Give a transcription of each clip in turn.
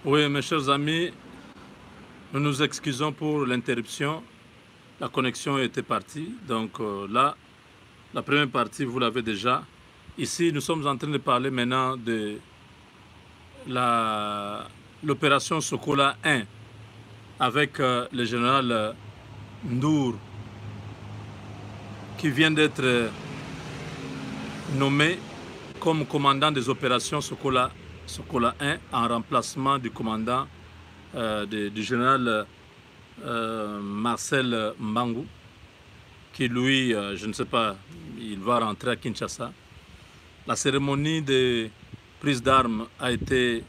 Oui, mes chers amis, nous nous excusons pour l'interruption. La connexion était partie. Donc là, la première partie, vous l'avez déjà. Ici, nous sommes en train de parler maintenant de l'opération Sokola 1 avec le général Ndour qui vient d'être nommé comme commandant des opérations Sokola 1 en remplacement du commandant du général Marcel Mbangou, qui lui, je ne sais pas, il va rentrer à Kinshasa. La cérémonie de prise d'armes a été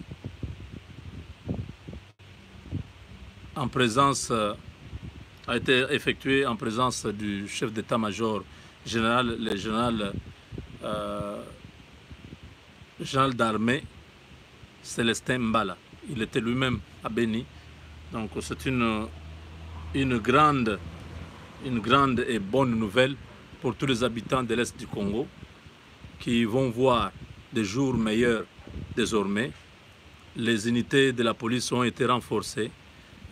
effectuée en présence du chef d'état-major général, le général d'armée Célestin Mbala. Il était lui-même à Béni. Donc c'est une grande et bonne nouvelle pour tous les habitants de l'Est du Congo qui vont voir des jours meilleurs désormais. Les unités de la police ont été renforcées,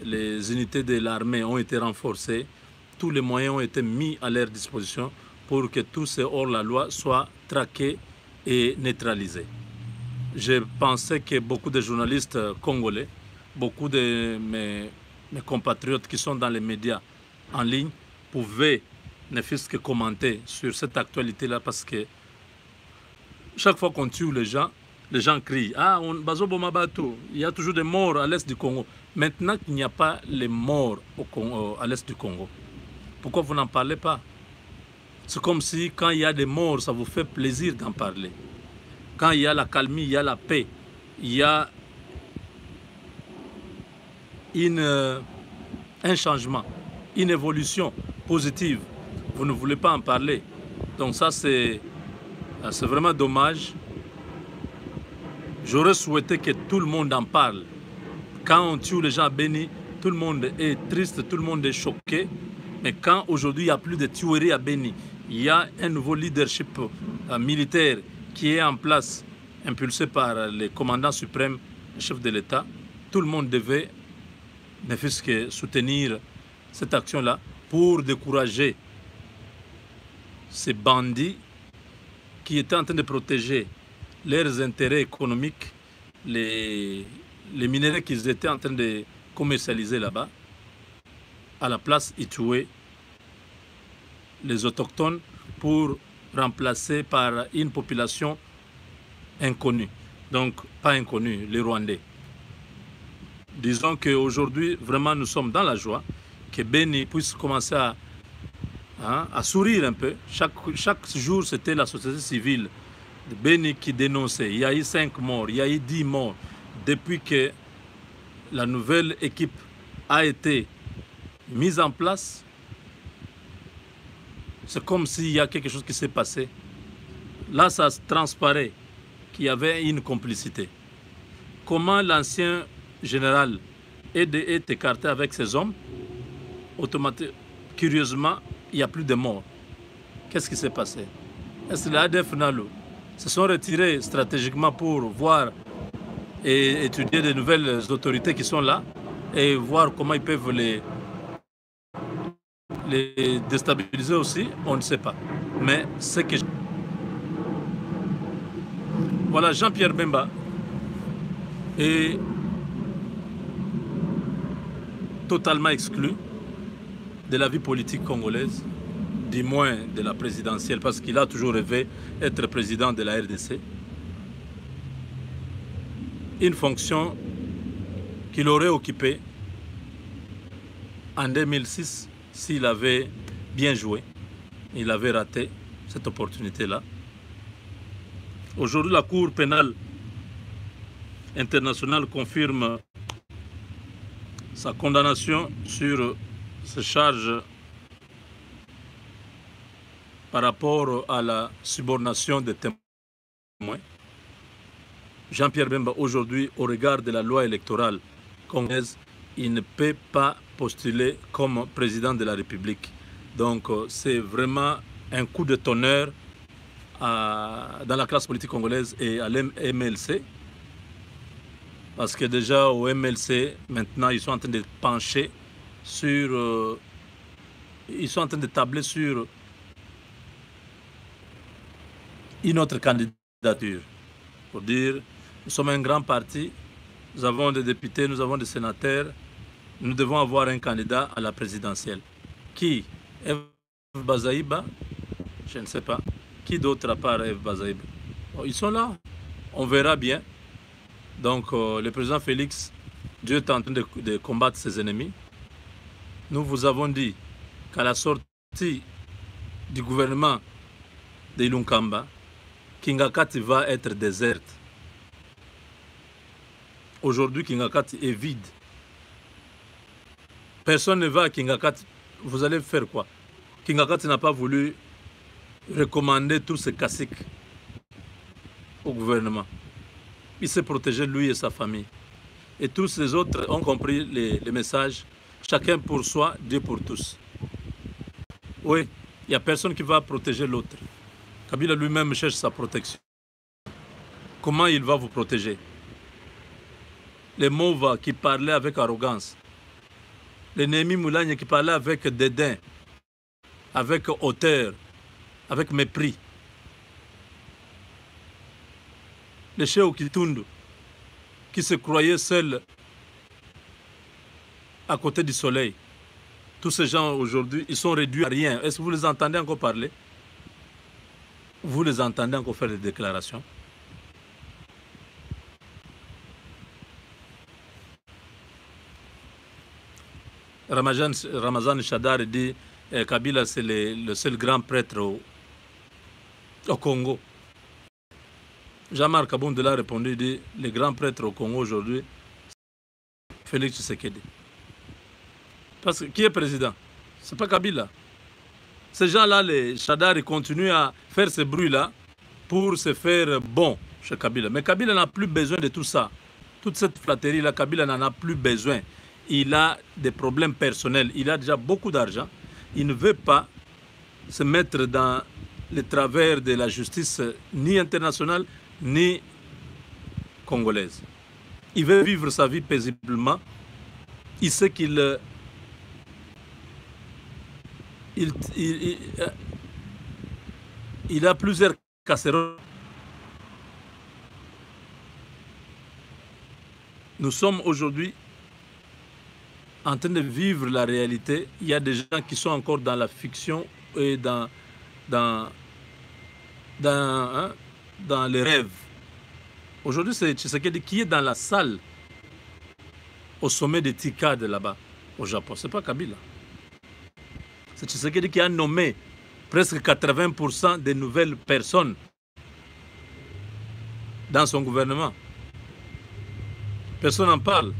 les unités de l'armée ont été renforcées, tous les moyens ont été mis à leur disposition pour que tous ces hors-la-loi soient traqués et neutralisés. Je pensais que beaucoup de journalistes congolais, beaucoup de mes compatriotes qui sont dans les médias en ligne pouvaient ne fût-ce que commenter sur cette actualité-là, parce que chaque fois qu'on tue les gens crient « Ah, il y a toujours des morts à l'est du Congo ». Maintenant qu'il n'y a pas les morts à l'est du Congo, pourquoi vous n'en parlez pas? C'est comme si quand il y a des morts, ça vous fait plaisir d'en parler. Quand il y a la calmie, il y a la paix, il y a un changement, une évolution positive, vous ne voulez pas en parler. Donc ça, c'est vraiment dommage. J'aurais souhaité que tout le monde en parle. Quand on tue les gens à Béni, tout le monde est triste, tout le monde est choqué. Mais quand aujourd'hui il n'y a plus de tueries à Béni, il y a un nouveau leadership militaire qui est en place, impulsé par le commandant suprême, le chef de l'État, tout le monde devait ne fût-ce que soutenir cette action-là pour décourager ces bandits qui étaient en train de protéger leurs intérêts économiques, les minerais qu'ils étaient en train de commercialiser là-bas. À la place, ils tuaient les autochtones pour remplacer par une population inconnue. Donc, pas inconnue, les Rwandais. Disons qu'aujourd'hui, vraiment, nous sommes dans la joie que Béni puisse commencer à sourire un peu. Chaque jour, c'était la société civile de Béni qui dénonçait. Il y a eu 5 morts, il y a eu 10 morts. Depuis que la nouvelle équipe a été mise en place, c'est comme s'il y a quelque chose qui s'est passé. Là, ça transparaît qu'il y avait une complicité. Comment l'ancien général est écarté avec ses hommes, automatiquement, curieusement, il n'y a plus de morts. Qu'est-ce qui s'est passé? Est-ce que les ADF NALU se sont retirés stratégiquement pour voir et étudier de nouvelles autorités qui sont là et voir comment ils peuvent les déstabiliser aussi? On ne sait pas. Mais c'est que... Voilà, Jean-Pierre Bemba est totalement exclu de la vie politique congolaise, du moins de la présidentielle, parce qu'il a toujours rêvé d'être président de la RDC. Une fonction qu'il aurait occupée en 2006 s'il avait bien joué. Il avait raté cette opportunité-là. Aujourd'hui, la Cour pénale internationale confirme sa condamnation sur ces charges par rapport à la subornation des témoins. Jean-Pierre Bemba, aujourd'hui, au regard de la loi électorale congolaise, il ne peut pas postuler comme président de la République. Donc, c'est vraiment un coup de tonnerre dans la classe politique congolaise et à l'MLC. Parce que déjà au MLC, maintenant, ils sont en train de pencher sur... ils sont en train de tabler sur une autre candidature. Pour dire, nous sommes un grand parti, nous avons des députés, nous avons des sénateurs, nous devons avoir un candidat à la présidentielle. Qui? Eve Bazaïba? Je ne sais pas. Qui d'autre à part Eve Bazaïba? Ils sont là. On verra bien. Donc, le président Félix, Dieu est en train de combattre ses ennemis. Nous vous avons dit qu'à la sortie du gouvernement de Ilunkamba, Kingakati va être déserte. Aujourd'hui, Kingakati est vide. Personne ne va à Kingakati. Vous allez faire quoi? Kingakati n'a pas voulu recommander tous ces caciques au gouvernement. Il s'est protégé, lui et sa famille. Et tous les autres ont compris les messages. Chacun pour soi, Dieu pour tous. Oui, il n'y a personne qui va protéger l'autre. Kabila lui-même cherche sa protection. Comment il va vous protéger? Les Mova qui parlaient avec arrogance. Les Némi Moulagne qui parlaient avec dédain, avec hauteur, avec mépris. Les Cheikh Kitundu qui se croyaient seuls à côté du soleil. Tous ces gens aujourd'hui, ils sont réduits à rien. Est-ce que vous les entendez encore parler? Vous les entendez encore faire des déclarations? Ramazan Chadar dit Kabila c'est le seul grand prêtre au Congo. Jean-Marc Aboundela a répondu, dit le grand prêtre au Congo aujourd'hui, Félix Tshisekedi. Parce que qui est président? C'est pas Kabila. Ces gens-là, les Chadar, ils continuent à faire ce bruit-là pour se faire bon chez Kabila. Mais Kabila n'a plus besoin de tout ça. Toute cette flatterie-là, Kabila n'en a plus besoin. Il a des problèmes personnels. Il a déjà beaucoup d'argent. Il ne veut pas se mettre dans les travers de la justice ni internationale, ni congolaise. Il veut vivre sa vie paisiblement. Il sait qu'il il a plusieurs casseroles. Nous sommes aujourd'hui en train de vivre la réalité. Il y a des gens qui sont encore dans la fiction et dans les rêves. Aujourd'hui, c'est Tshisekedi qui est dans la salle au sommet des TICAD là-bas, au Japon. Ce n'est pas Kabila. C'est Tshisekedi qui a nommé presque 80% des nouvelles personnes dans son gouvernement. Personne n'en parle.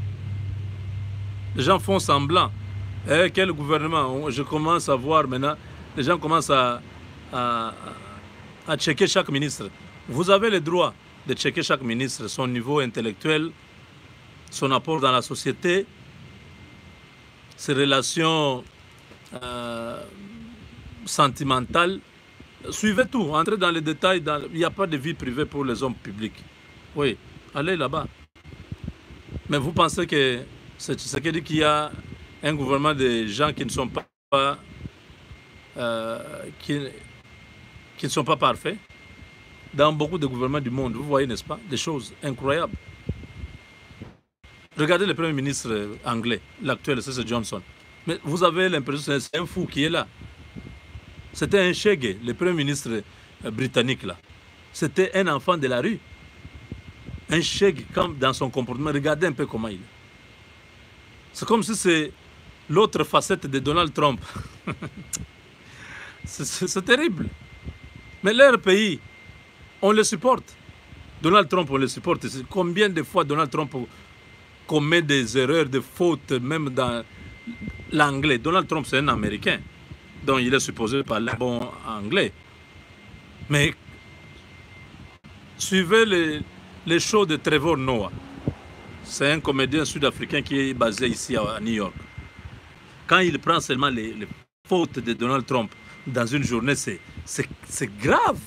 Les gens font semblant. Quel gouvernement? Je commence à voir maintenant, les gens commencent à checker chaque ministre. Vous avez le droit de checker chaque ministre, son niveau intellectuel, son apport dans la société, ses relations sentimentales. Suivez tout, entrez dans les détails. Il n'y a pas de vie privée pour les hommes publics. Oui, allez là-bas. Mais vous pensez que c'est Tshisekedi qu'il y a un gouvernement de gens qui ne sont pas qui ne sont pas parfaits? Dans beaucoup de gouvernements du monde, vous voyez, n'est-ce pas, des choses incroyables. Regardez le Premier ministre anglais, l'actuel, c'est Johnson. Mais vous avez l'impression que c'est un fou qui est là. C'était un Chege, le Premier ministre britannique là. C'était un enfant de la rue. Un Chege, comme dans son comportement, regardez un peu comment il est. C'est comme si c'est l'autre facette de Donald Trump. C'est terrible. Mais leur pays, on le supporte. Donald Trump, on le supporte. Combien de fois Donald Trump commet des erreurs, des fautes, même dans l'anglais? Donald Trump, c'est un Américain. Donc il est supposé parler bon anglais. Mais suivez les shows de Trevor Noah. C'est un comédien sud-africain qui est basé ici à New York. Quand il prend seulement les fautes de Donald Trump dans une journée, c'est grave.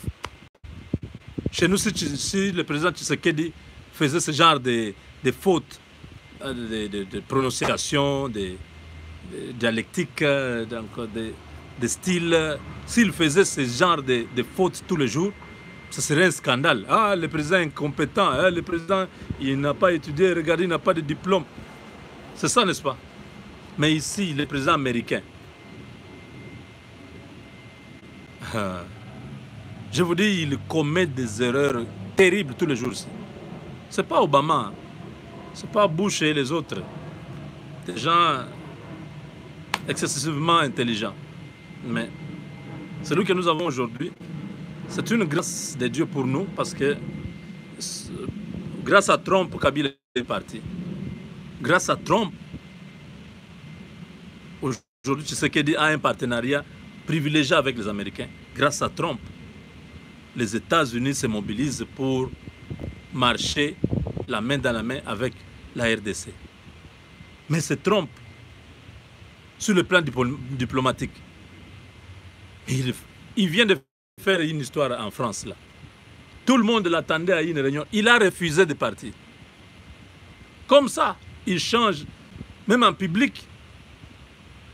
Chez nous, si le président Tshisekedi faisait ce genre des fautes de prononciation, de dialectique, donc de style. S'il faisait ce genre de fautes tous les jours, ce serait un scandale. Ah, le président est incompétent, hein, le président, il n'a pas étudié, regardez, il n'a pas de diplôme. C'est ça, n'est-ce pas? Mais ici, le président américain, je vous dis, il commet des erreurs terribles tous les jours. Ce n'est pas Obama, ce n'est pas Bush et les autres. Des gens excessivement intelligents. Mais celui que nous avons aujourd'hui, c'est une grâce de Dieu pour nous, parce que grâce à Trump, Kabila est parti. Grâce à Trump, aujourd'hui, Tshisekedi a un partenariat privilégié avec les Américains. Grâce à Trump, les États-Unis se mobilisent pour marcher la main dans la main avec la RDC. Mais c'est Trump, sur le plan diplomatique. Il vient de faire une histoire en France, là. Tout le monde l'attendait à une réunion. Il a refusé de partir. Comme ça, il change, même en public.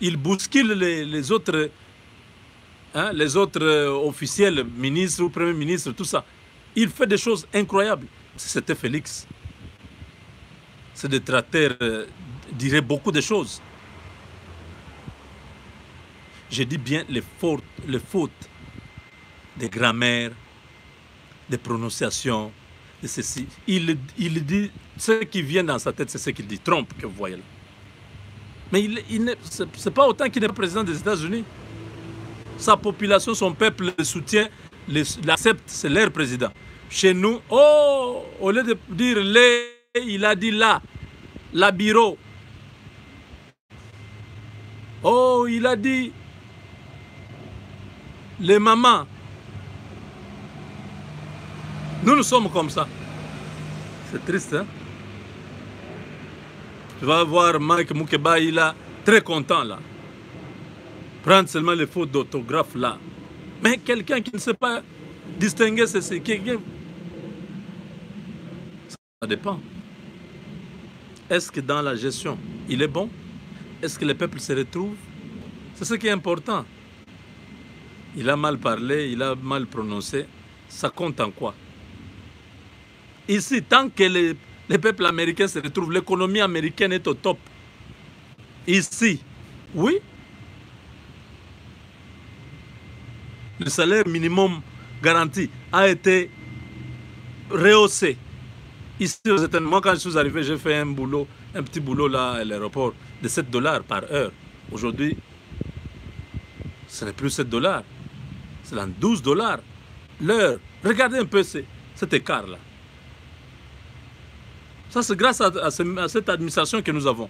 Il bouscule les autres, hein, les autres officiels, ministres ou premiers ministres, tout ça. Il fait des choses incroyables. C'était Félix. Ce détracteur dirait beaucoup de choses. Je dis bien les fautes de grammaire, de prononciation, de ceci. Il dit, ce qui vient dans sa tête, c'est ce qu'il dit. Trump, que vous voyez là. Mais ce n'est pas autant qu'il est président des États-Unis. Sa population, son peuple le soutient, l'accepte, c'est leur président. Chez nous, oh, au lieu de dire les, il a dit là, la bureau. Oh, il a dit les mamans. Nous sommes comme ça. C'est triste, hein? Tu vas voir Mike Moukeba, il est très content là. Prendre seulement les fautes d'orthographe là. Mais quelqu'un qui ne sait pas distinguer, c'est quelqu'un. Ça dépend. Est-ce que dans la gestion, il est bon? Est-ce que le peuple se retrouve? C'est ce qui est important. Il a mal parlé, il a mal prononcé. Ça compte en quoi? Ici, tant que les peuples américains se retrouvent, l'économie américaine est au top. Ici, oui. Le salaire minimum garanti a été rehaussé. Ici, aux États-Unis, moi, quand je suis arrivé, j'ai fait un petit boulot là à l'aéroport de 7 $ par heure. Aujourd'hui, ce n'est plus 7 $. C'est dans 12 $ l'heure. Regardez un peu cet écart-là. Ça, c'est grâce à cette administration que nous avons.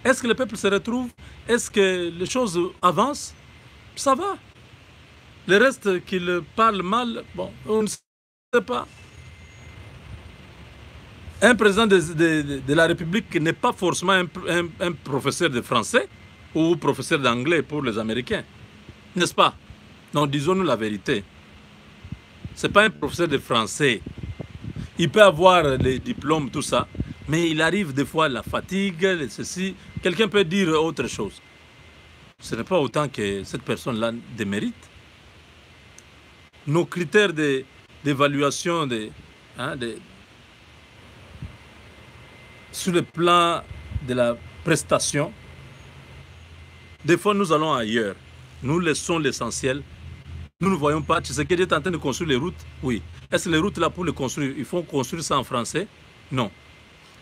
Est-ce que le peuple se retrouve? Est-ce que les choses avancent? Ça va. Le reste, qu'il parle mal, bon, on ne sait pas. Un président de la République n'est pas forcément un professeur de français ou professeur d'anglais pour les Américains. N'est-ce pas? Non, disons-nous la vérité. Ce n'est pas un professeur de français. Il peut avoir les diplômes, tout ça, mais il arrive des fois la fatigue, ceci. Quelqu'un peut dire autre chose. Ce n'est pas autant que cette personne-là démérite. Nos critères d'évaluation sur le plan de la prestation, des fois nous allons ailleurs. Nous laissons l'essentiel. Nous ne voyons pas. Tu sais qu'il est en train de construire les routes? Oui. Est-ce que les routes là pour les construire, il faut construire ça en français? Non.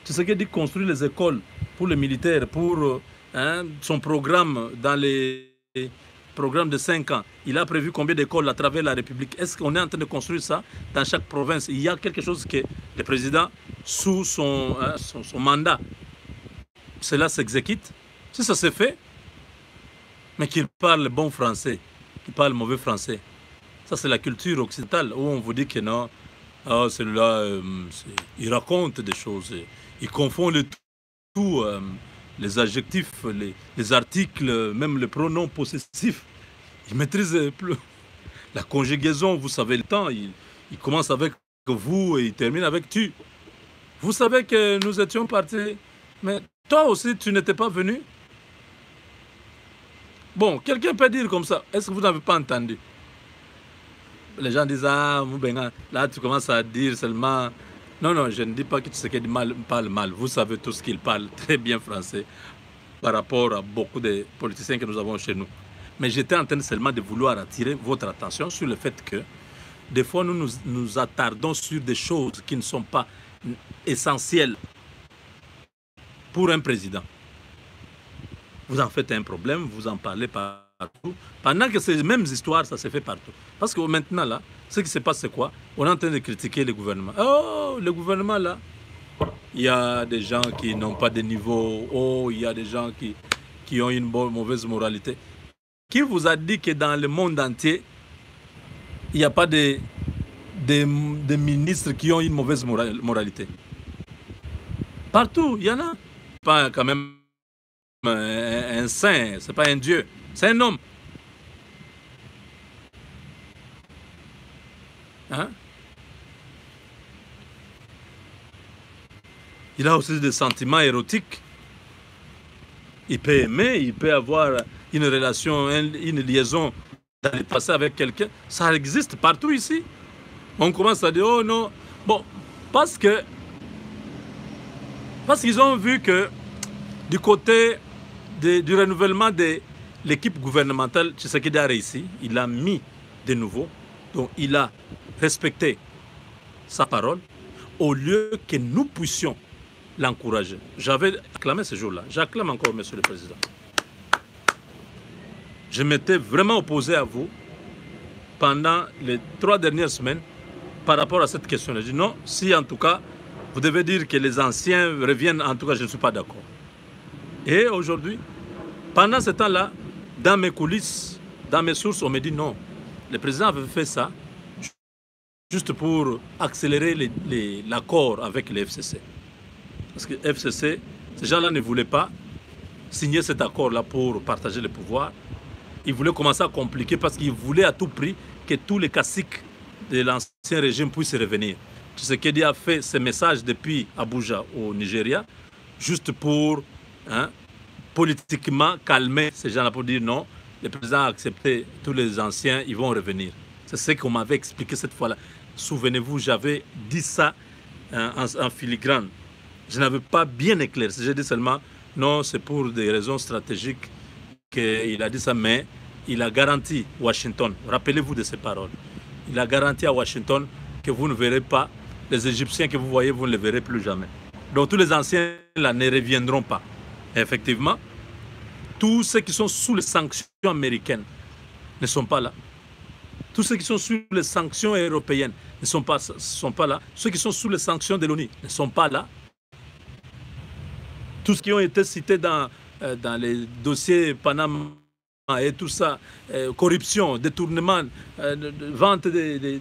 Tu sais qu'il dit construire les écoles pour les militaires, pour son programme dans les programmes de 5 ans. Il a prévu combien d'écoles à travers la République? Est-ce qu'on est en train de construire ça dans chaque province? Il y a quelque chose que le président, sous son mandat, cela s'exécute. Si ça s'est fait, mais qu'il parle bon français, qu'il parle mauvais français. Ça, c'est la culture occidentale où on vous dit que non, celui-là, il raconte des choses, il confond le tout, les adjectifs, les articles, même les pronoms possessifs. Il maîtrise la conjugaison, vous savez le temps, il commence avec vous et il termine avec tu. Vous savez que nous étions partis, mais toi aussi, tu n'étais pas venu. Bon, quelqu'un peut dire comme ça, est-ce que vous n'avez pas entendu? Les gens disent, ah, Moubenga, là tu commences à dire seulement... Non, non, je ne dis pas que Tshisekedi parle mal. Vous savez tous qu'il parle très bien français par rapport à beaucoup de politiciens que nous avons chez nous. Mais j'étais en train seulement de vouloir attirer votre attention sur le fait que des fois nous nous attardons sur des choses qui ne sont pas essentielles pour un président. Vous en faites un problème, vous en parlez partout. Pendant que ces mêmes histoires, ça se fait partout. Parce que maintenant, là, ce qui se passe, c'est quoi? On est en train de critiquer le gouvernement. Oh, le gouvernement, là, il y a des gens qui n'ont pas de niveau. Oh, il y a des gens qui ont une mauvaise moralité. Qui vous a dit que dans le monde entier, il n'y a pas de ministres qui ont une mauvaise moralité? Partout, il y en a. Pas quand même un saint, c'est pas un dieu, c'est un homme. Hein? Il a aussi des sentiments érotiques. Il peut aimer, il peut avoir une relation, une liaison dans le passé avec quelqu'un. Ça existe partout ici. On commence à dire, oh non. Bon, parce qu'ils ont vu que du côté du renouvellement de l'équipe gouvernementale, Tshisekedi a réussi. Il a mis de nouveau. Donc il a respecté sa parole au lieu que nous puissions l'encourager. J'avais acclamé ce jour-là. J'acclame encore, Monsieur le Président. Je m'étais vraiment opposé à vous pendant les 3 dernières semaines par rapport à cette question. J'ai dit non, si en tout cas, vous devez dire que les anciens reviennent, en tout cas, je ne suis pas d'accord. Et aujourd'hui, pendant ce temps-là, dans mes coulisses, dans mes sources, on me dit non. Le président avait fait ça juste pour accélérer l'accord avec les FCC. Parce que FCC, ces gens-là ne voulaient pas signer cet accord-là pour partager le pouvoir. Ils voulaient commencer à compliquer parce qu'ils voulaient à tout prix que tous les caciques de l'ancien régime puissent revenir. Tshisekedi a fait ce message depuis Abuja au Nigeria, juste pour politiquement calmer ces gens-là, pour dire non, le président a accepté, tous les anciens, ils vont revenir. C'est ce qu'on m'avait expliqué cette fois-là. Souvenez-vous, j'avais dit ça en filigrane. Je n'avais pas bien éclairci. J'ai dit seulement, non, c'est pour des raisons stratégiques qu'il a dit ça, mais il a garanti Washington, rappelez-vous de ces paroles, il a garanti à Washington que vous ne verrez pas, les Égyptiens que vous voyez, vous ne les verrez plus jamais. Donc tous les anciens là ne reviendront pas. Et effectivement, tous ceux qui sont sous les sanctions américaines ne sont pas là. Tous ceux qui sont sous les sanctions européennes ne sont pas là. Ceux qui sont sous les sanctions de l'ONU ne sont pas là. Tous ceux qui ont été cités dans les dossiers Panama et tout ça, corruption, détournement, vente de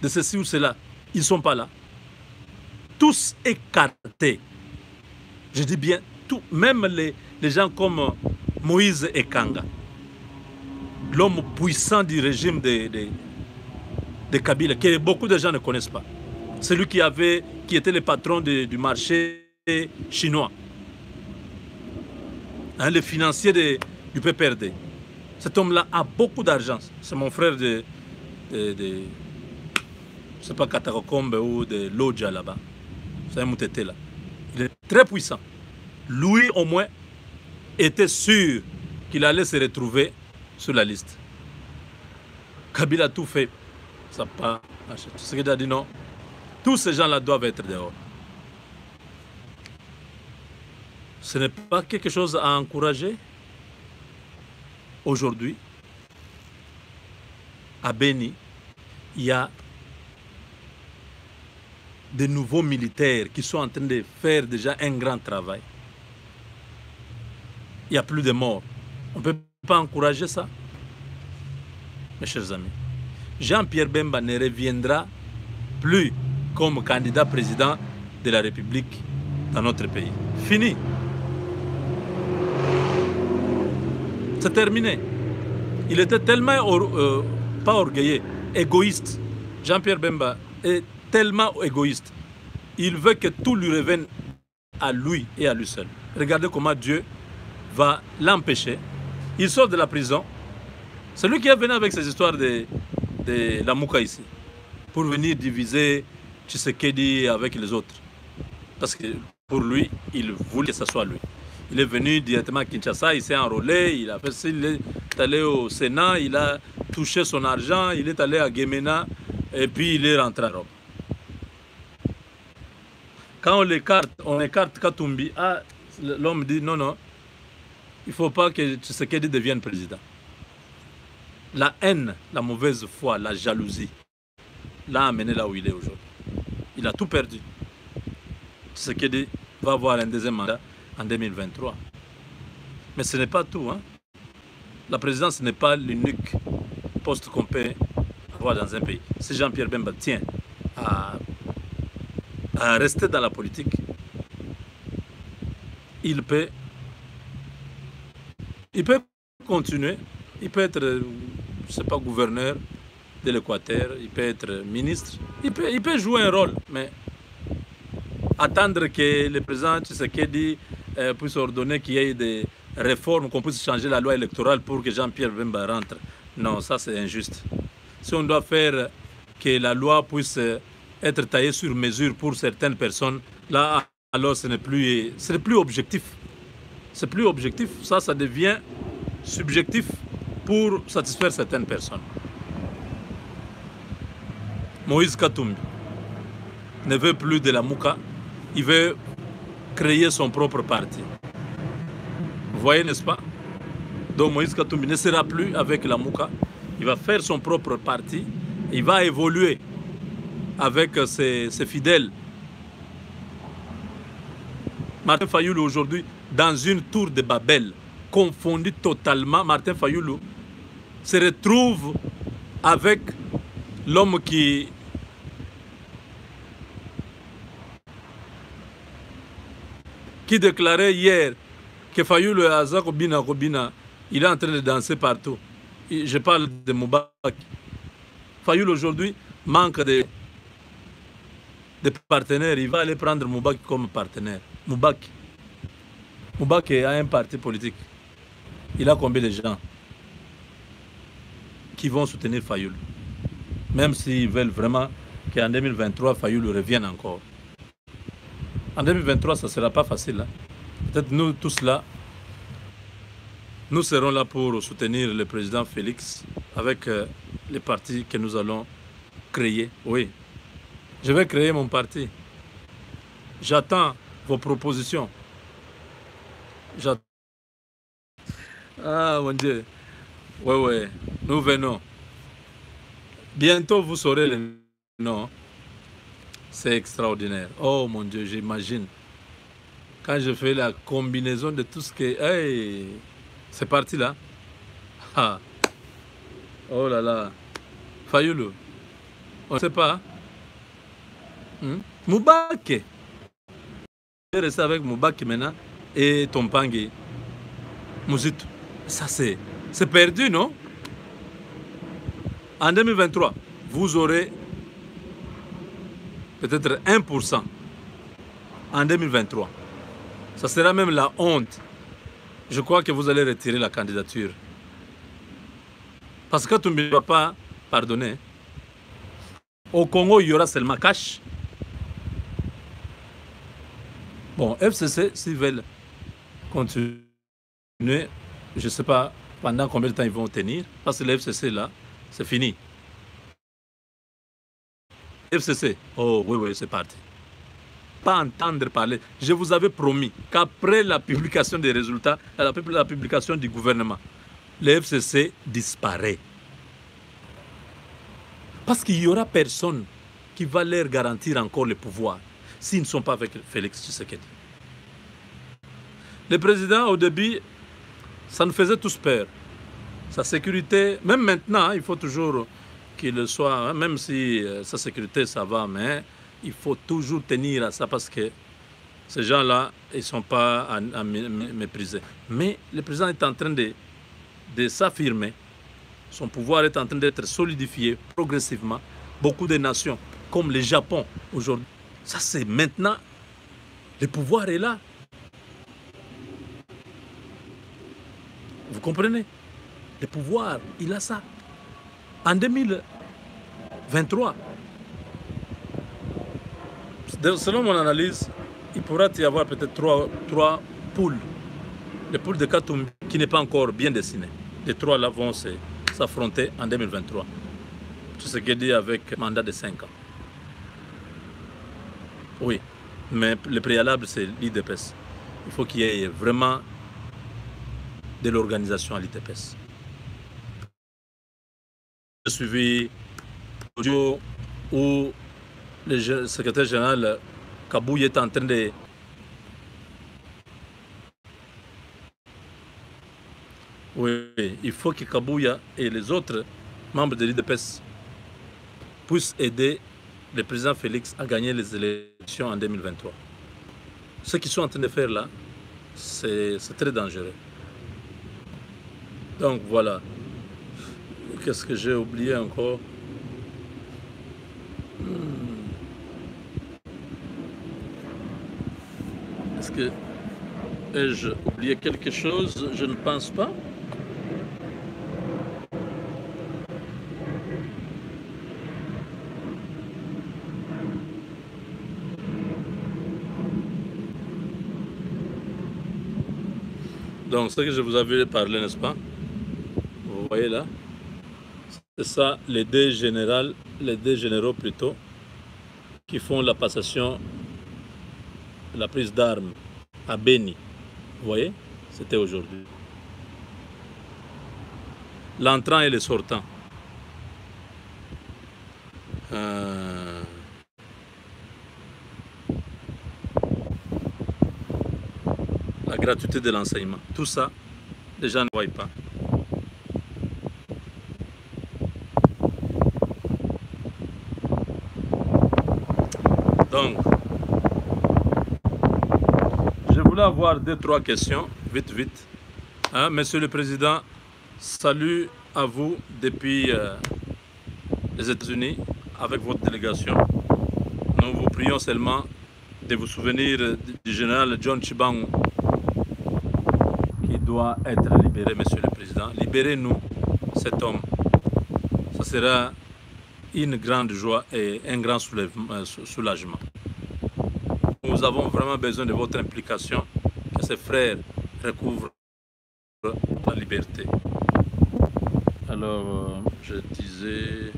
ceci ou cela, ils ne sont pas là. Tous écartés. Je dis bien, même les gens comme Moïse Ekanga, l'homme puissant du régime de Kabila, que beaucoup de gens ne connaissent pas. Celui qui était le patron du marché chinois. Le financier du PPRD. Cet homme-là a beaucoup d'argent. C'est mon frère je ne sais pas, Katakokombe ou de Lodja là-bas. C'est un Moutete là. Il est très puissant. Lui, au moins, était sûr qu'il allait se retrouver sur la liste. Kabila a tout fait. Ça n'a pas marché. Ce qu'il a dit non. Tous ces gens-là doivent être dehors. Ce n'est pas quelque chose à encourager. Aujourd'hui, à Beni, il y a de nouveaux militaires qui sont en train de faire déjà un grand travail. Il n'y a plus de morts. On ne peut pas encourager ça, mes chers amis. Jean-Pierre Bemba ne reviendra plus comme candidat président de la République dans notre pays. Fini. C'est terminé. Il était tellement, pas orgueilleux, égoïste. Jean-Pierre Bemba est tellement égoïste il veut que tout lui revienne à lui et à lui seul. Regardez comment Dieu va l'empêcher. Il sort de la prison. C'est lui qui est venu avec ces histoires de la Mouka ici, pour venir diviser Tshisekedi avec les autres. Parce que pour lui, il voulait que ce soit lui. Il est venu directement à Kinshasa, il s'est enrôlé, il est allé au Sénat, il a touché son argent, il est allé à Guémena et puis il est rentré à Rome. Quand on écarte Katumbi, l'homme dit non, non, il ne faut pas que Tshisekedi devienne président. La haine, la mauvaise foi, la jalousie l'a amené là où il est aujourd'hui. Il a tout perdu. Tshisekedi va avoir un deuxième mandat en 2023. Mais ce n'est pas tout. Hein. La présidence n'est pas l'unique poste qu'on peut avoir dans un pays. Si Jean-Pierre Bemba tient à rester dans la politique, il peut continuer. Il peut être, je ne sais pas, gouverneur de l'Équateur, il peut être ministre, il peut jouer un rôle, mais attendre que le président Tshisekedi puisse ordonner qu'il y ait des réformes, qu'on puisse changer la loi électorale pour que Jean-Pierre Bemba rentre, non, ça c'est injuste. Si on doit faire que la loi puisse être taillée sur mesure pour certaines personnes, là, alors ce n'est plus objectif. C'est plus objectif, ça devient subjectif pour satisfaire certaines personnes. Moïse Katumbi ne veut plus de la Mouka, il veut créer son propre parti. Vous voyez, n'est-ce pas? Donc Moïse Katumbi ne sera plus avec la Mouka, il va faire son propre parti, il va évoluer avec ses fidèles. Martin Fayoulou aujourd'hui, dans une tour de Babel, confondu totalement, Martin Fayoulou se retrouve avec l'homme qui déclarait hier que Fayoulou Aza Kobina, il est en train de danser partout. Je parle de Moubaki. Fayoulou aujourd'hui manque de partenaires. Il va aller prendre Moubaki comme partenaire. Moubaki a un parti politique. Il a combien de gens qui vont soutenir Fayoulou? Même s'ils veulent vraiment qu'en 2023, Fayoulou revienne encore. En 2023, ça ne sera pas facile. Hein? Peut-être nous tous là, nous serons là pour soutenir le président Félix avec les partis que nous allons créer. Oui, je vais créer mon parti. J'attends vos propositions. Ah mon Dieu. Oui, nous venons. Bientôt vous saurez le nom. C'est extraordinaire. Oh mon Dieu, j'imagine. Quand je fais la combinaison de tout ce que... Hey, c'est parti là. Ah. Oh là là. Fayoulou. On ne sait pas. Moubaki. Je vais rester avec Moubaki maintenant et Tompangi. Mouzitou. Ça c'est perdu, non? En 2023, vous aurez peut-être 1%. En 2023. Ça sera même la honte. Je crois que vous allez retirer la candidature. Parce que tu ne vas pas pardonner. Au Congo, il y aura seulement cash. Bon, FCC, s'ils veulent continuer, je ne sais pas pendant combien de temps ils vont tenir, parce que le FCC, là, c'est fini. FCC, oh oui, c'est parti. Pas entendre parler. Je vous avais promis qu'après la publication des résultats, la publication du gouvernement, le FCC disparaît. Parce qu'il n'y aura personne qui va leur garantir encore le pouvoir s'ils ne sont pas avec Félix Tshisekedi. Le président, au début, ça nous faisait tous peur. Sa sécurité, même maintenant, il faut toujours qu'il soit, même si sa sécurité, ça va, mais il faut toujours tenir à ça parce que ces gens-là, ils ne sont pas à mépriser. Mais le président est en train de s'affirmer. Son pouvoir est en train d'être solidifié progressivement. Beaucoup de nations, comme le Japon aujourd'hui, Ça, c'est maintenant, le pouvoir est là. Vous comprenez? Le pouvoir, il a ça. En 2023, selon mon analyse, il pourra y avoir peut-être trois poules. Le poule de Katoum qui n'est pas encore bien dessiné. Les trois là vont s'affronter en 2023. Tout ce qui est dit avec mandat de 5 ans. Oui, mais le préalable, c'est l'IDPS. Il faut qu'il y ait vraiment de l'organisation à l'IDPS. J'ai suivi l'audio où le secrétaire général Kabouye est en train de... Oui, il faut que Kabouya et les autres membres de l'IDPS puissent aider le président Félix à gagner les élections en 2023. Ce qu'ils sont en train de faire là, c'est très dangereux. Donc voilà. Qu'est-ce que j'ai oublié encore? Est-ce que ai-je oublié quelque chose? Je ne pense pas. Donc, ce que je vous avais parlé, n'est-ce pas? Vous voyez là? C'est ça, les deux généraux plutôt, qui font la passation, la prise d'armes à Beni. Vous voyez? C'était aujourd'hui. L'entrant et le sortant. La gratuité de l'enseignement. Tout ça, les gens ne voient pas. Donc, je voulais avoir 2-3 questions, vite. Hein, Monsieur le Président, salut à vous depuis les États-Unis avec votre délégation. Nous vous prions seulement de vous souvenir du général John Tshibangou qui doit être libéré, Monsieur le Président. Libérez-nous cet homme. Ce sera une grande joie et un grand soulagement. Nous avons vraiment besoin de votre implication, que ces frères recouvrent la liberté. Alors, je disais...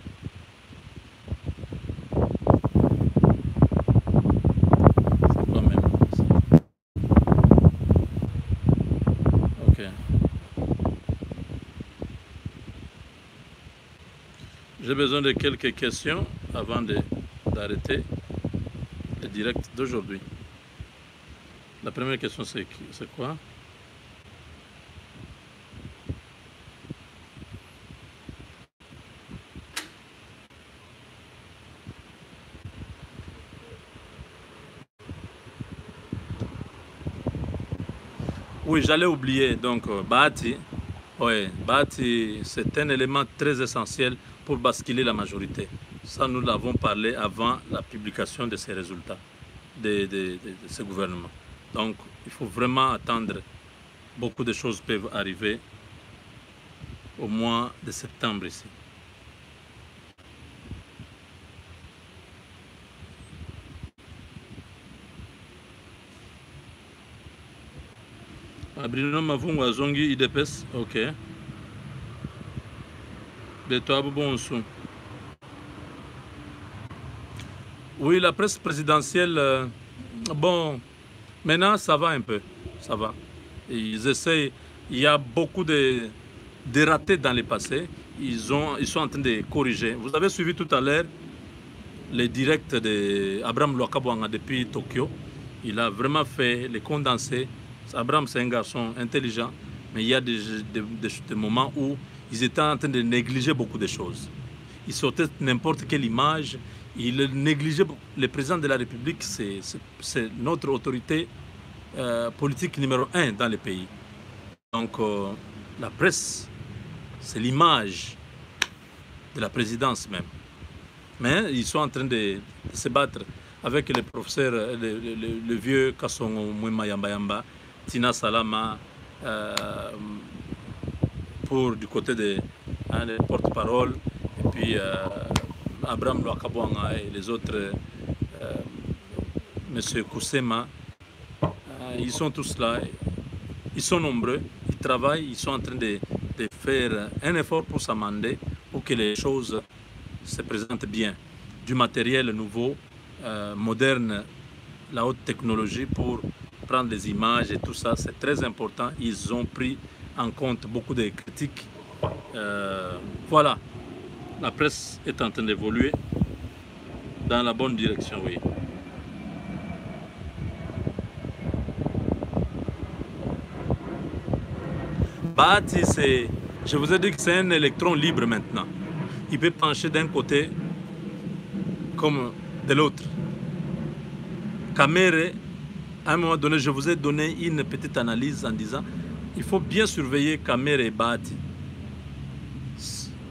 C'est quoi même ça? Ok. J'ai besoin de quelques questions avant d'arrêter le direct d'aujourd'hui. La première question, c'est quoi? Oui, j'allais oublier. Donc, Bahati, ouais, Bahati, c'est un élément très essentiel pour basculer la majorité. Ça, nous l'avons parlé avant la publication de ces résultats de ce gouvernement. Donc, il faut vraiment attendre. Beaucoup de choses peuvent arriver au mois de septembre ici. Abrino Mavungu Azongi IDPS, ok. Beto Bonsu. Oui, la presse présidentielle, bon, maintenant ça va un peu, ça va. Ils essayent, il y a beaucoup de ratés dans le passé, ils sont en train de corriger. Vous avez suivi tout à l'heure les directs d'Abraham Lwakabwanga depuis Tokyo. Il a vraiment fait les condensés. Abraham, c'est un garçon intelligent, mais il y a des moments où ils étaient en train de négliger beaucoup de choses. Ils sortaient n'importe quelle image, ils négligeaient. Le président de la République, c'est notre autorité politique numéro 1 dans le pays. Donc, la presse, c'est l'image de la présidence même. Mais ils sont en train de se battre avec les professeurs, le vieux Kassongo Mwema Yamba Yamba, Tina Salama, pour du côté des porte-parole, et puis Abraham Loakabouanga et les autres, M. Koussema, ils sont tous là, ils sont nombreux, ils travaillent, ils sont en train de faire un effort pour s'amender, pour que les choses se présentent bien. Du matériel nouveau, moderne, la haute technologie pour prendre des images et tout ça, c'est très important. Ils ont pris en compte beaucoup de critiques. Voilà, la presse est en train d'évoluer dans la bonne direction, oui. Bahati, je vous ai dit que c'est un électron libre maintenant. Il peut pencher d'un côté comme de l'autre. Kamere, à un moment donné, je vous ai donné une petite analyse en disant il faut bien surveiller Kamere et Bahati.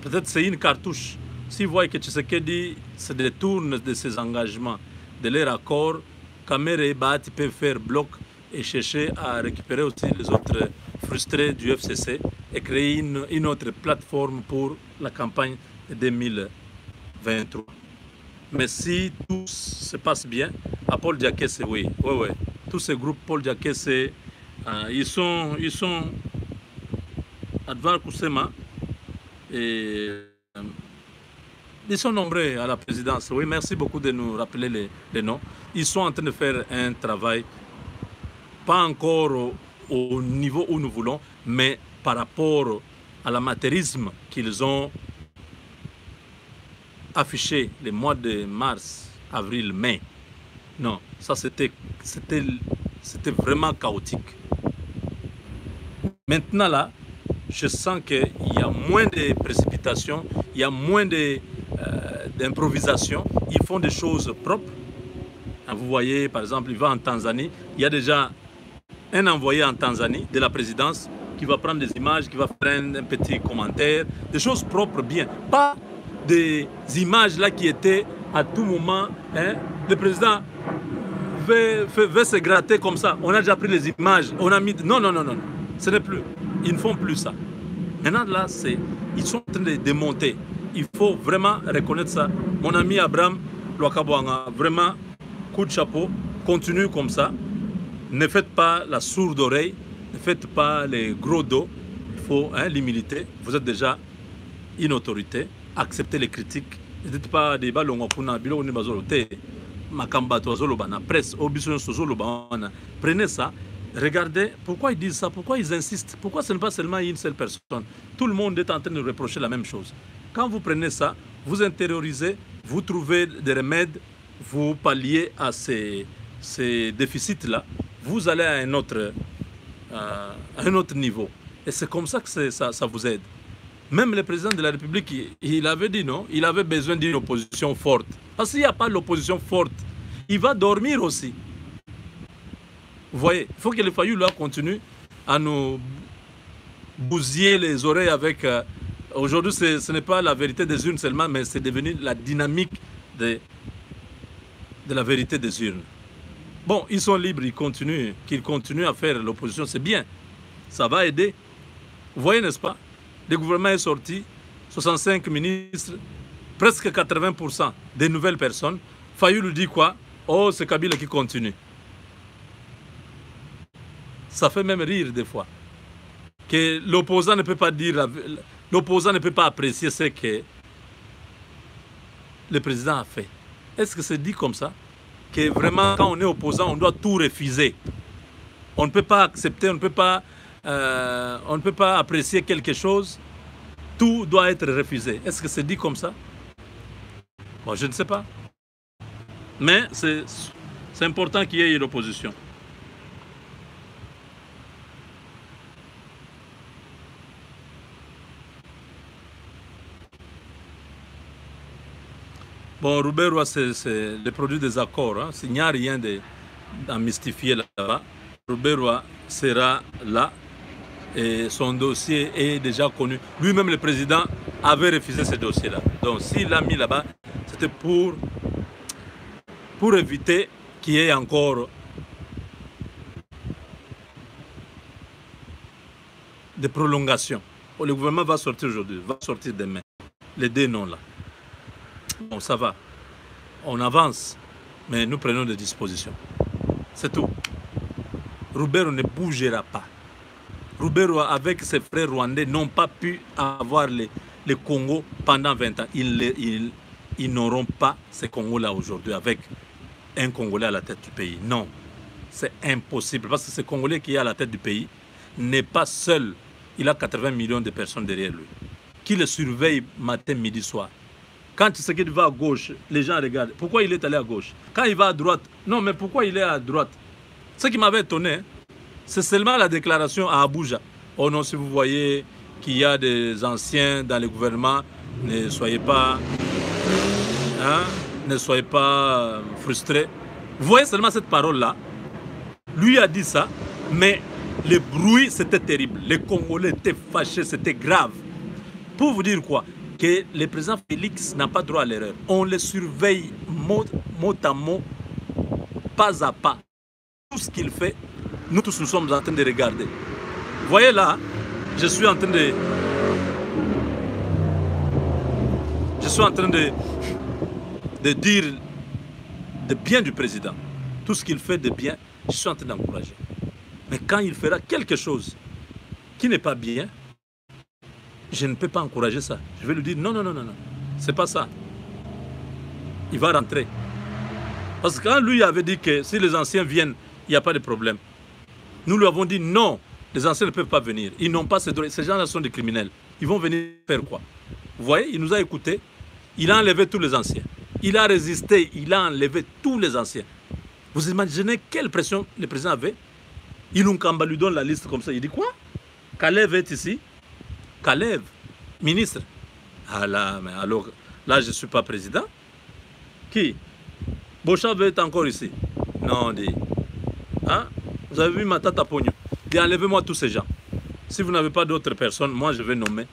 Peut-être c'est une cartouche. S'ils voient que Tshisekedi se détourne de ses engagements, de leur accord, Kamere et Bahati peuvent faire bloc et chercher à récupérer aussi les autres frustrés du FCC et créer une autre plateforme pour la campagne de 2023. Mais si tout se passe bien, à Paul Diakese, oui, tous ces groupes Paul Diakese, ils sont Advar Koussema et ils sont nombreux à la présidence. Oui, merci beaucoup de nous rappeler les noms. Ils sont en train de faire un travail, pas encore au niveau où nous voulons, mais par rapport à l'amateurisme qu'ils ont affiché les mois de mars, avril, mai. Non, ça c'était vraiment chaotique. Maintenant là, je sens qu'il y a moins de précipitations, il y a moins d'improvisation. Ils font des choses propres. Vous voyez, par exemple, il va en Tanzanie. Il y a déjà un envoyé en Tanzanie de la présidence qui va prendre des images, qui va faire un petit commentaire, des choses propres bien. Pas des images là qui étaient à tout moment. Hein, le président veut se gratter comme ça. On a déjà pris les images, on a mis... Non, ce n'est plus. Ils ne font plus ça. Maintenant là, ils sont en train de démonter. Il faut vraiment reconnaître ça. Mon ami Abraham Loakabouanga, vraiment, coup de chapeau, continue comme ça. Ne faites pas la sourde oreille, ne faites pas les gros dos. Il faut l'humilité. Vous êtes déjà une autorité. Acceptez les critiques. Ne dites pas des ballons pour bilo ni bazolote. Makamba toazoloba na presse, obiso sozoloba. Prenez ça. Regardez pourquoi ils disent ça, pourquoi ils insistent, pourquoi ce n'est pas seulement une seule personne. Tout le monde est en train de reprocher la même chose. Quand vous prenez ça, vous intériorisez, vous trouvez des remèdes, vous palliez à ces déficits-là, vous allez à un autre niveau. Et c'est comme ça que ça vous aide. Même le président de la République, il avait dit non, il avait besoin d'une opposition forte. Parce qu'il n'y a pas l'opposition forte, il va dormir aussi. Vous voyez, il faut que le Fayou là continue à nous bousiller les oreilles avec... Aujourd'hui, ce n'est pas la vérité des urnes seulement, mais c'est devenu la dynamique de la vérité des urnes. Bon, ils sont libres, qu'ils continuent à faire l'opposition, c'est bien. Ça va aider. Vous voyez, n'est-ce pas? Le gouvernement est sorti, 65 ministres, presque 80% des nouvelles personnes. Fayou lui dit quoi? Oh, c'est Kabila qui continue. Ça fait même rire des fois. Que l'opposant ne peut pas dire, l'opposant ne peut pas apprécier ce que le président a fait. Est-ce que c'est dit comme ça? Que vraiment, quand on est opposant, on doit tout refuser. On ne peut pas accepter, on ne peut pas apprécier quelque chose. Tout doit être refusé. Est-ce que c'est dit comme ça? Bon, je ne sais pas. Mais c'est important qu'il y ait une opposition. Bon, Rouberwa, c'est le produit des accords. Hein. Il n'y a rien à mystifier là-bas. Rouberwa sera là et son dossier est déjà connu. Lui-même, le président, avait refusé ce dossier-là. Donc, s'il l'a mis là-bas, c'était pour pour éviter qu'il y ait encore des prolongations. Le gouvernement va sortir aujourd'hui, va sortir demain. Les deux noms là. Bon, ça va. On avance, mais nous prenons des dispositions. C'est tout. Roubero ne bougera pas. Roubero, avec ses frères rwandais, n'ont pas pu avoir le Congo pendant 20 ans. Ils n'auront pas ce Congo-là aujourd'hui avec un Congolais à la tête du pays. Non, c'est impossible. Parce que ce Congolais qui est à la tête du pays n'est pas seul. Il a 80 millions de personnes derrière lui, qui le surveillent matin, midi, soir. Quand Tshisekedi va à gauche, les gens regardent. Pourquoi il est allé à gauche? Quand il va à droite, non, mais pourquoi il est à droite? Ce qui m'avait étonné, c'est seulement la déclaration à Abuja. Oh non, si vous voyez qu'il y a des anciens dans le gouvernement, ne soyez pas, frustrés. Vous voyez seulement cette parole-là. Lui a dit ça, mais le bruit, c'était terrible. Les Congolais étaient fâchés, c'était grave. Pour vous dire quoi? Que le président Félix n'a pas droit à l'erreur. On le surveille mot à mot, pas à pas. Tout ce qu'il fait, nous tous nous sommes en train de regarder. Vous voyez là, je suis en train de dire de bien du président. Tout ce qu'il fait de bien, je suis en train d'encourager. Mais quand il fera quelque chose qui n'est pas bien, je ne peux pas encourager ça. Je vais lui dire non, non, non, non, non. C'est pas ça. Il va rentrer. Parce que quand lui avait dit que si les anciens viennent, il n'y a pas de problème. Nous lui avons dit non, les anciens ne peuvent pas venir. Ils n'ont pas ces droits. Ces gens-là sont des criminels. Ils vont venir faire quoi? Vous voyez, il nous a écoutés. Il a enlevé tous les anciens. Il a résisté. Il a enlevé tous les anciens. Vous imaginez quelle pression le président avait? Ilunkamba lui donne la liste comme ça. Il dit quoi? Kalev est ici. Kalev, ministre. Ah là, mais alors, là, je ne suis pas président. Qui? Bochab est encore ici. Non, on dit. Hein? Vous avez vu ma tata Pogno? Dit, enlevez-moi tous ces gens. Si vous n'avez pas d'autres personnes, moi, je vais nommer.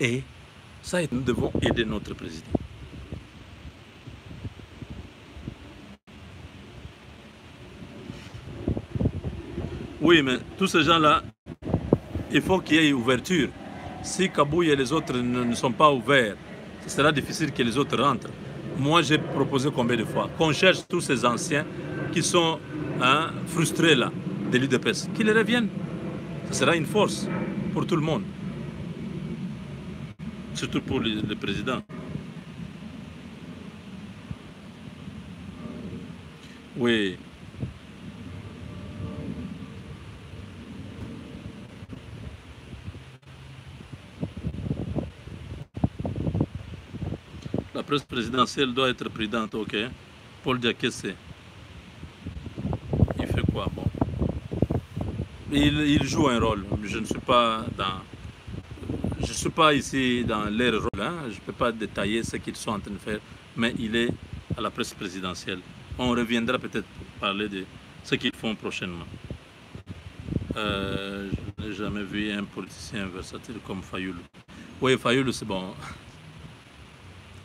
Et ça, nous devons aider notre président. Oui, mais tous ces gens-là, il faut qu'il y ait ouverture. Si Kabouye et les autres ne sont pas ouverts, ce sera difficile que les autres rentrent. Moi, j'ai proposé combien de fois qu'on cherche tous ces anciens qui sont frustrés là, de l'UDPS, qu'ils reviennent. Ce sera une force pour tout le monde. Surtout pour le président. Oui. La presse présidentielle doit être prudente, ok. Paul Diakessé, il fait quoi? Bon. Il joue un rôle. Je ne suis pas dans... Je ne suis pas ici dans leur rôle. Hein. Je ne peux pas détailler ce qu'ils sont en train de faire. Mais il est à la presse présidentielle. On reviendra peut-être pour parler de ce qu'ils font prochainement. Je n'ai jamais vu un politicien versatile comme Fayoulou. Oui, Fayoulou, c'est bon.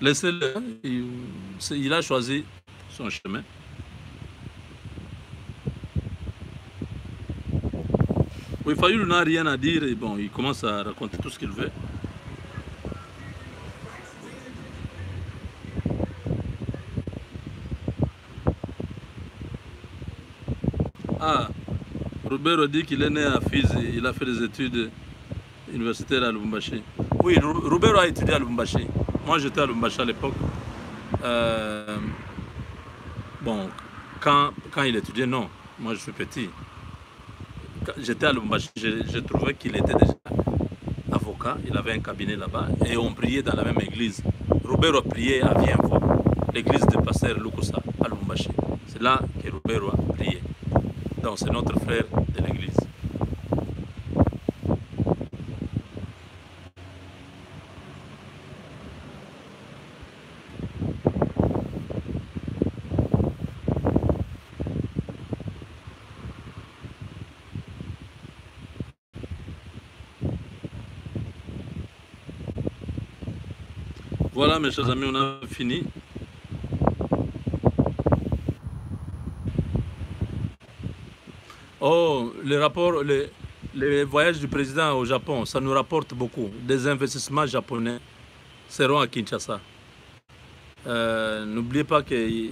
Laissez-le, il a choisi son chemin. Oui, Fayoulou n'a rien à dire et bon, il commence à raconter tout ce qu'il veut. Ah, Robert dit qu'il est né à Fizi, il a fait des études universitaires à Lubumbashi. Oui, Robert a étudié à Lubumbashi. Moi, j'étais à Lubumbashi à l'époque. Bon, quand il étudiait, non. Moi, je suis petit. J'étais à Lubumbashi, j'ai trouvé qu'il était déjà avocat. Il avait un cabinet là-bas et on priait dans la même église. Robert a prié à Vienvois, l'église de Pasteur Lukusa à Lubumbashi. C'est là que Robert a prié. Donc, c'est notre frère de l'église. Voilà, mes chers amis, on a fini. Oh, les voyages du président au Japon, ça nous rapporte beaucoup. Des investissements japonais seront à Kinshasa. N'oubliez pas que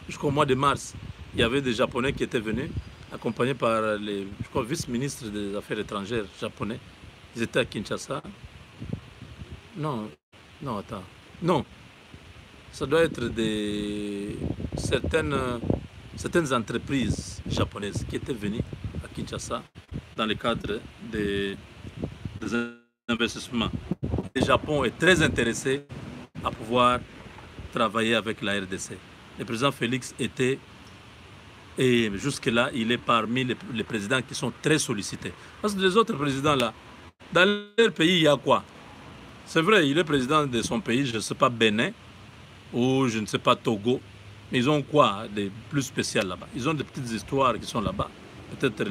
jusqu'au mois de mars, il y avait des Japonais qui étaient venus, accompagnés par les vice-ministres des Affaires étrangères japonais. Ils étaient à Kinshasa. Non, non, attends. Non, ça doit être certaines entreprises japonaises qui étaient venues à Kinshasa dans le cadre des investissements. Le Japon est très intéressé à pouvoir travailler avec la RDC. Le président Félix était, et jusque-là, il est parmi les présidents qui sont très sollicités. Parce que les autres présidents là, dans leur pays, il y a quoi? C'est vrai, il est président de son pays, je ne sais pas, Bénin, ou je ne sais pas, Togo. Mais ils ont quoi de plus spécial là-bas? Ils ont des petites histoires qui sont là-bas. Peut-être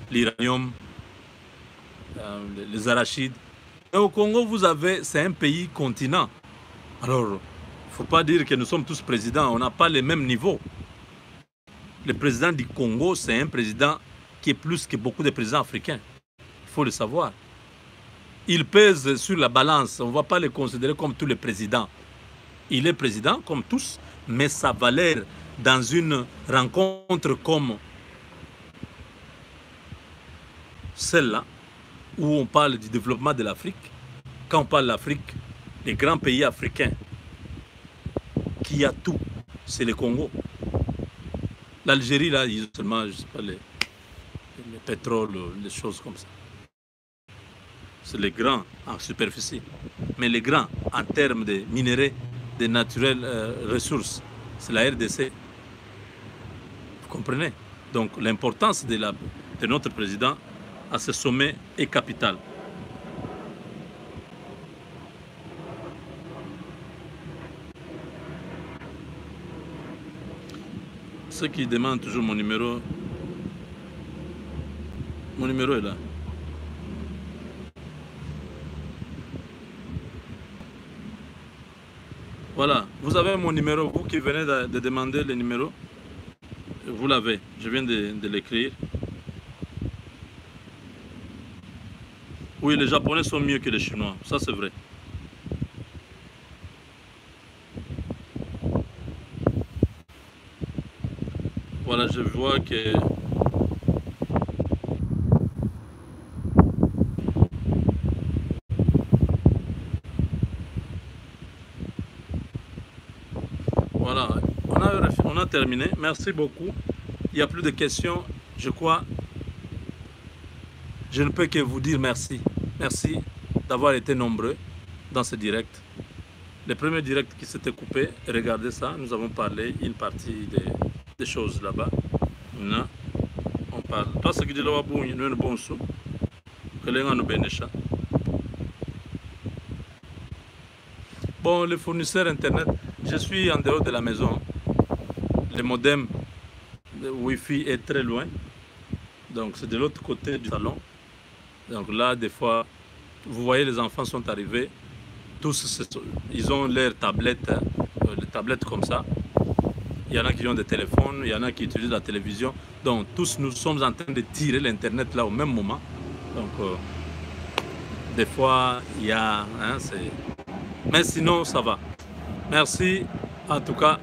l'uranium, les arachides. Et au Congo, vous avez, c'est un pays continent. Alors, il ne faut pas dire que nous sommes tous présidents, on n'a pas les mêmes niveaux. Le président du Congo, c'est un président qui est plus que beaucoup de présidents africains. Il faut le savoir. Il pèse sur la balance, on ne va pas le considérer comme tous les présidents. Il est président comme tous, mais sa valeur dans une rencontre comme celle-là, où on parle du développement de l'Afrique, quand on parle de l'Afrique, les grands pays africains, qui a tout, c'est le Congo. L'Algérie, là, ils ont seulement, je sais pas, le pétrole, les choses comme ça. C'est les grands en superficie. Mais les grands en termes de minéraux, de naturelles ressources, c'est la RDC. Vous comprenez? Donc l'importance de notre président à ce sommet est capitale. Ceux qui demandent toujours mon numéro est là. Voilà, vous avez mon numéro, vous qui venez de demander le numéro, vous l'avez, je viens de l'écrire. Oui, les Japonais sont mieux que les Chinois, ça c'est vrai. Voilà, je vois que... Voilà, on a terminé. Merci beaucoup. Il n'y a plus de questions. Je crois, je ne peux que vous dire merci. Merci d'avoir été nombreux dans ce direct. Le premier direct qui s'était coupé, regardez ça, nous avons parlé une partie des choses là-bas. On parle. Bon, les fournisseurs Internet, je suis en dehors de la maison. Le modem de Wi-Fi est très loin. Donc, c'est de l'autre côté du salon. Donc là, des fois, vous voyez, les enfants sont arrivés. Tous, ils ont leurs tablettes, les tablettes comme ça. Il y en a qui ont des téléphones, il y en a qui utilisent la télévision. Donc, tous, nous sommes en train de tirer l'Internet là au même moment. Donc, des fois, il y a... Hein, mais sinon, ça va. Merci, en tout cas.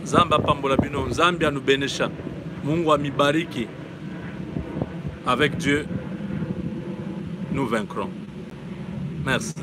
Zamba Pambolabino, Zambia nous benesha. Mungu amibariki. Avec Dieu, nous vaincrons. Merci.